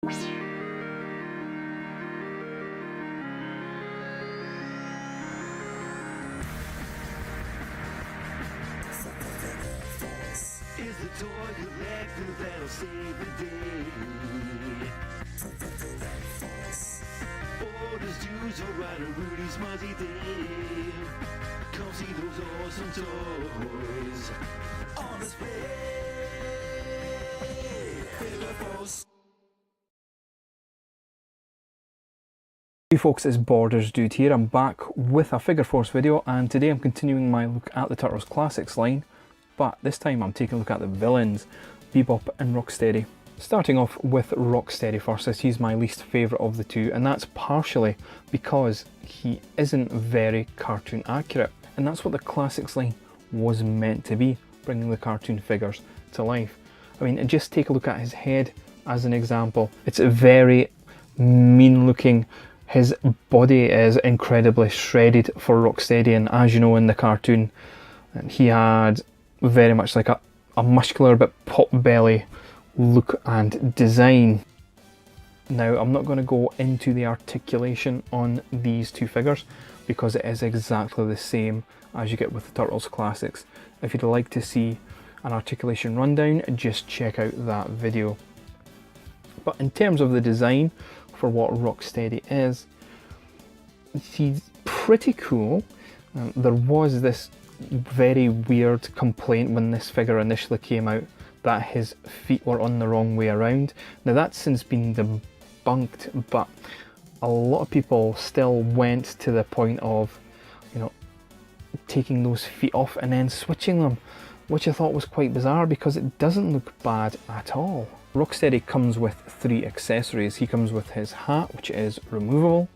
Is the toy collector that'll save the day? Or does Juice or Ryder Rudy Smuzzy Dave come see those awesome toys on display? Figure Force. Hey folks, it's Borders Dude here. I'm back with a Figure Force video, and today I'm continuing my look at the Turtles Classics line, but this time I'm taking a look at the villains, Be-Bop and Rocksteady. Starting off with Rocksteady first, as he's my least favourite of the two, and that's partially because he isn't very cartoon accurate, and that's what the Classics line was meant to be, bringing the cartoon figures to life. I mean, just take a look at his head as an example. It's very mean looking. His body is incredibly shredded for Rocksteady, and as you know in the cartoon, he had very much like a muscular but pot belly look and design. Now, I'm not going to go into the articulation on these two figures because it is exactly the same as you get with the Turtles Classics. If you'd like to see an articulation rundown, just check out that video. But in terms of the design for what Rocksteady is, he's pretty cool. There was this very weird complaint when this figure initially came out that his feet were on the wrong way around. Now that's since been debunked, but a lot of people still went to the point of, you know, taking those feet off and then switching them, which I thought was quite bizarre because it doesn't look bad at all. Rocksteady comes with 3 accessories. He comes with his hat, which is removable,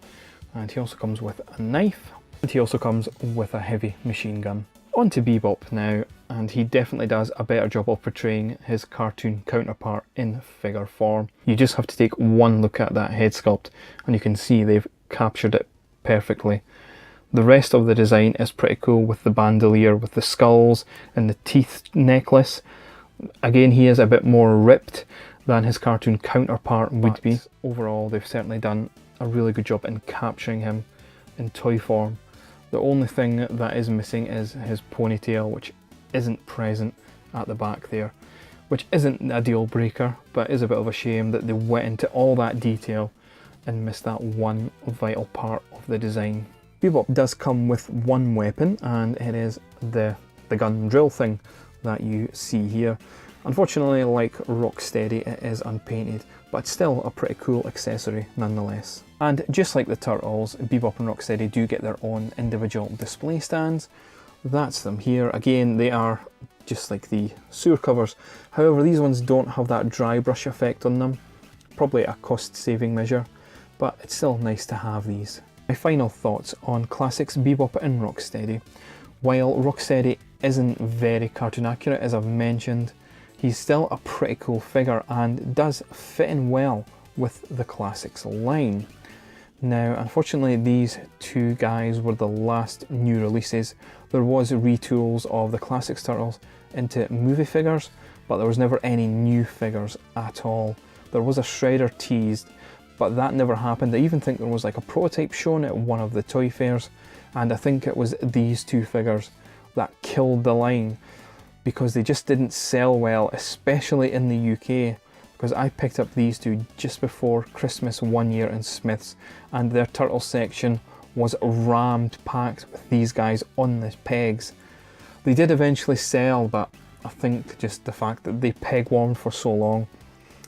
and he also comes with a knife, and he also comes with a heavy machine gun. On to Be-Bop now, and he definitely does a better job of portraying his cartoon counterpart in figure form. You just have to take one look at that head sculpt and you can see they've captured it perfectly. The rest of the design is pretty cool, with the bandolier, with the skulls and the teeth necklace. Again, he is a bit more ripped than his cartoon counterpart would be. Overall, they've certainly done a really good job in capturing him in toy form. The only thing that is missing is his ponytail, which isn't present at the back there, which isn't a deal breaker, but is a bit of a shame that they went into all that detail and missed that one vital part of the design. Be-Bop does come with one weapon, and it is the gun drill thing that you see here. Unfortunately, like Rocksteady, it is unpainted, but still a pretty cool accessory nonetheless. And just like the Turtles, Be-Bop and Rocksteady do get their own individual display stands. That's them here. Again, they are just like the sewer covers. However, these ones don't have that dry brush effect on them. Probably a cost-saving measure, but it's still nice to have these. My final thoughts on Classics Be-Bop and Rocksteady. While Rocksteady isn't very cartoon accurate, as I've mentioned, he's still a pretty cool figure and does fit in well with the Classics line. Now, unfortunately, these two guys were the last new releases. There was retools of the Classics Turtles into movie figures, but there was never any new figures at all. There was a Shredder teased, but that never happened. I even think there was like a prototype shown at one of the toy fairs, and I think it was these two figures that killed the line because they just didn't sell well, especially in the UK, because I picked up these two just before Christmas one year in Smith's, and their turtle section was rammed packed with these guys on the pegs. They did eventually sell, but I think just the fact that they peg warmed for so long,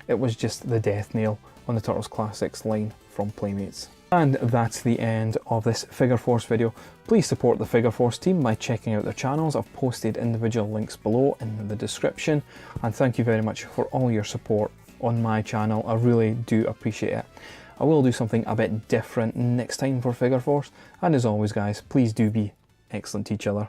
it was just the death nail on the Turtles Classics line from Playmates. And that's the end of this Figure Force video. Please support the Figure Force team by checking out their channels. I've posted individual links below in the description, and thank you very much for all your support on my channel. I really do appreciate it. I will do something a bit different next time for Figure Force, and as always guys, please do be excellent to each other.